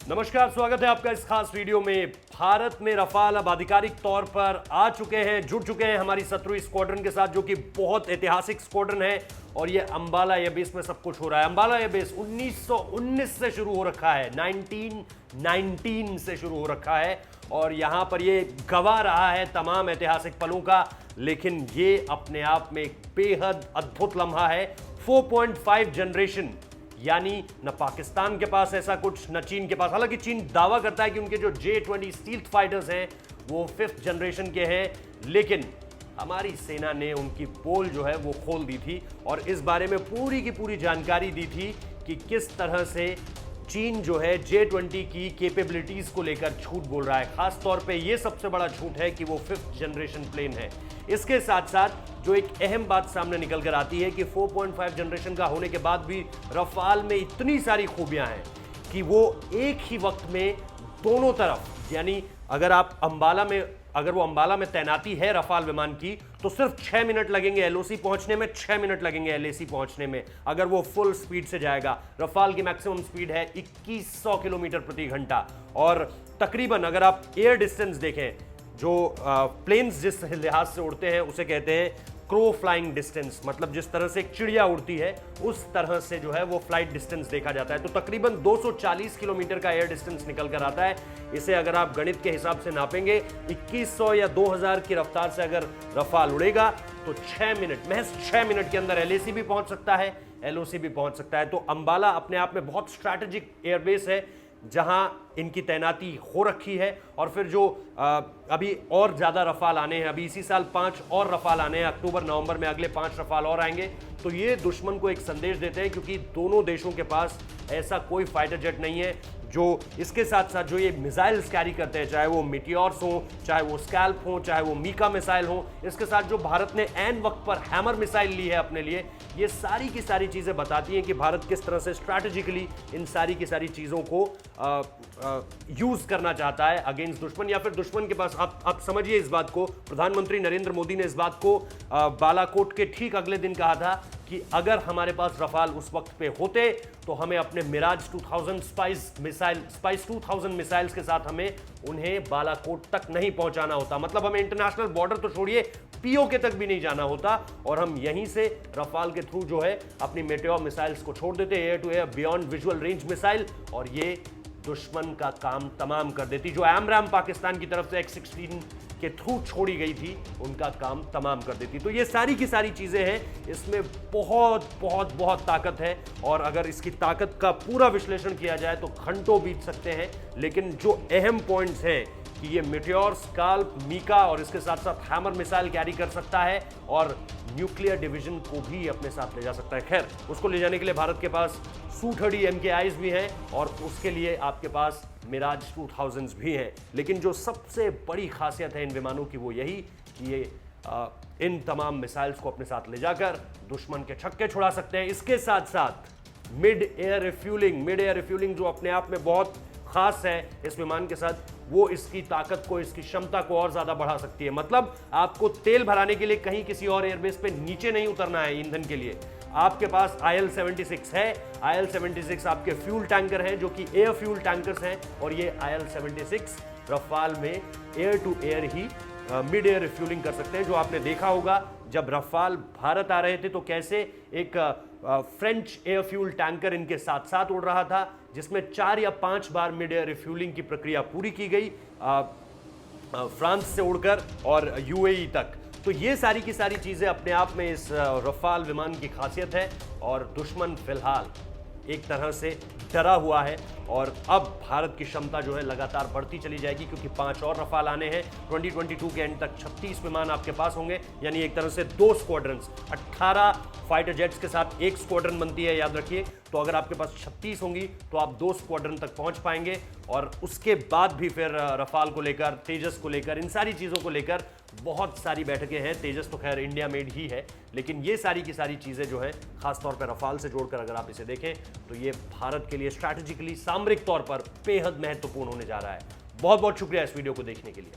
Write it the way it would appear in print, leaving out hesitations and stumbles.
नमस्कार, स्वागत है आपका इस खास वीडियो में। भारत में रफाल अब आधिकारिक तौर पर आ चुके हैं, जुड़ चुके हैं हमारी शत्रु स्क्वाड्रन के साथ, जो कि बहुत ऐतिहासिक स्क्वाड्रन है। और ये अंबाला एयरबेस में सब कुछ हो रहा है। अंबाला एयरबेस 1919 से शुरू हो रखा है, 1919 से शुरू हो रखा है और यहां पर ये गवा रहा है तमाम ऐतिहासिक पलों का। लेकिन ये अपने आप में एक बेहद अद्भुत लम्हा है। 4.5 जनरेशन, यानी न पाकिस्तान के पास ऐसा कुछ, न चीन के पास। हालांकि चीन दावा करता है कि उनके जो J-20 स्टील्थ फाइटर्स हैं वो 5th जनरेशन के हैं, लेकिन हमारी सेना ने उनकी पोल जो है वो खोल दी थी और इस बारे में पूरी की पूरी जानकारी दी थी कि किस तरह से चीन जो है J-20 की कैपेबिलिटीज को लेकर झूठ बोल रहा है। खास तौर पे ये सबसे बड़ा झूठ है कि वो 5th जनरेशन प्लेन है। इसके साथ साथ जो एक अहम बात सामने निकल कर आती है कि 4.5 जनरेशन का होने के बाद भी रफाल में इतनी सारी खूबियां हैं कि वो एक ही वक्त में दोनों तरफ, यानी अगर वो अंबाला में तैनाती है रफाल विमान की, तो सिर्फ 6 मिनट लगेंगे एलओसी पहुंचने में, 6 मिनट लगेंगे एलएसी पहुंचने में, अगर वो फुल स्पीड से जाएगा। रफाल की मैक्सिमम स्पीड है 2100 किलोमीटर प्रति घंटा। और तकरीबन अगर आप एयर डिस्टेंस देखें, जो प्लेन्स जिस लिहाज से उड़ते हैं उसे कहते हैं क्रो फ्लाइंग डिस्टेंस, मतलब जिस तरह से एक चिड़िया उड़ती है उस तरह से जो है वो फ्लाइट डिस्टेंस देखा जाता है। तो तकरीबन 240 किलोमीटर का एयर डिस्टेंस निकल कर आता है। इसे अगर आप गणित के हिसाब से नापेंगे, 2100 या 2000 की रफ्तार से अगर रफाल उड़ेगा तो 6 मिनट, महज 6 मिनट के अंदर एलएसी भी पहुंच सकता है, एलओसी भी पहुंच सकता है। तो अंबाला अपने आप में बहुत स्ट्रैटेजिक एयरबेस है जहां इनकी तैनाती हो रखी है। और फिर जो अभी और ज्यादा रफाल आने हैं, अभी इसी साल 5 और रफाल आने हैं, अक्टूबर नवंबर में अगले 5 रफाल और आएंगे। तो ये दुश्मन को एक संदेश देते हैं, क्योंकि दोनों देशों के पास ऐसा कोई फाइटर जेट नहीं है जो इसके साथ साथ जो ये मिसाइल्स कैरी करते हैं, चाहे वो मिटियोर्स हो, चाहे वो स्कैल्प हो, चाहे वो मीका मिसाइल हो, इसके साथ जो भारत ने ऐन वक्त पर हैमर मिसाइल ली है अपने लिए, ये सारी की सारी चीजें बताती हैं कि भारत किस तरह से स्ट्रैटेजिकली इन सारी की सारी चीजों को यूज करना चाहता है अगेंस्ट दुश्मन, या फिर दुश्मन के पास। आप समझिए इस बात को, प्रधानमंत्री नरेंद्र मोदी ने इस बात को बालाकोट के ठीक अगले दिन कहा था कि अगर हमारे पास रफाल उस वक्त पे होते तो हमें अपने मिराज 2000 स्पाइस 2000 मिसाइल्स के साथ हमें उन्हें बालाकोट तक नहीं पहुंचाना होता। मतलब हमें इंटरनेशनल बॉर्डर तो छोड़िए, पीओके तक भी नहीं जाना होता और हम यहीं से रफाल के थ्रू जो है अपनी मेटेओर मिसाइल्स को छोड़ देते, air to air beyond visual range missile, और ये दुश्मन का काम तमाम कर देती। जो AMRAAM पाकिस्तान की तरफ से X-16 के थ्रू छोड़ी गई थी, उनका काम तमाम कर देती। तो ये सारी की सारी चीजें हैं, इसमें बहुत बहुत बहुत ताकत है। और अगर इसकी ताकत का पूरा विश्लेषण किया जाए तो घंटों बीत सकते हैं। लेकिन जो अहम पॉइंट्स हैं कि ये मिटियोर, स्काल्प, मीका और इसके साथ साथ हैमर मिसाइल कैरी कर सकता है और न्यूक्लियर डिवीजन को भी अपने साथ ले जा सकता है। खैर, उसको ले जाने के लिए भारत के पास Su-30 MKIs भी हैं और उसके लिए आपके पास मिराज 2000s भी हैं। लेकिन जो सबसे बड़ी खासियत है इन विमानों की वो यही कि ये इन तमाम मिसाइल्स को अपने साथ ले जाकर दुश्मन के छक्के छुड़ा सकते हैं। इसके साथ साथ मिड एयर रिफ्यूलिंग जो अपने आप में बहुत खास है इस विमान के साथ, वो इसकी ताकत को, इसकी क्षमता को और ज्यादा बढ़ा सकती है। मतलब आपको तेल भराने के लिए कहीं किसी और एयरबेस पे नीचे नहीं उतरना है ईंधन के लिए, आपके पास IL-76 है। IL-76 आपके फ्यूल टैंकर हैं जो कि एयर फ्यूल टैंकर्स हैं, और ये IL-76 रफाल में एयर टू एयर ही मिड एयर रिफ्यूलिंग कर सकते हैं। जो आपने देखा होगा जब रफाल भारत आ रहे थे तो कैसे एक फ्रेंच एयर फ्यूल टैंकर इनके साथ साथ उड़ रहा था, जिसमें 4 या 5 बार मिड एयर रिफ्यूलिंग की प्रक्रिया पूरी की गई, फ्रांस से उड़कर और UAE तक। तो ये सारी की सारी चीजें अपने आप में इस रफाल विमान की खासियत है। और दुश्मन फिलहाल एक तरह से डरा हुआ है और अब भारत की क्षमता जो है लगातार बढ़ती चली जाएगी, क्योंकि 5 और रफाल आने हैं। 2022 के एंड तक 36 विमान आपके पास होंगे, यानी एक तरह से 2 स्क्वाड्रंस, 18 फाइटर जेट्स के साथ एक स्क्वाड्रन बनती है, याद रखिए। तो अगर आपके पास 36 होंगी तो आप 2 स्क्वाड्रन तक पहुंच पाएंगे। और उसके बाद भी फिर रफाल को लेकर, तेजस को लेकर, इन सारी चीज़ों को लेकर बहुत सारी बैठकें हैं। तेजस तो खैर इंडिया मेड ही है, लेकिन ये सारी की सारी चीज़ें जो है खासतौर पर रफाल से जोड़कर अगर आप इसे देखें तो ये भारत के लिए स्ट्रैटेजिकली, सामरिक तौर पर बेहद महत्वपूर्ण होने जा रहा है। बहुत बहुत शुक्रिया इस वीडियो को देखने के लिए।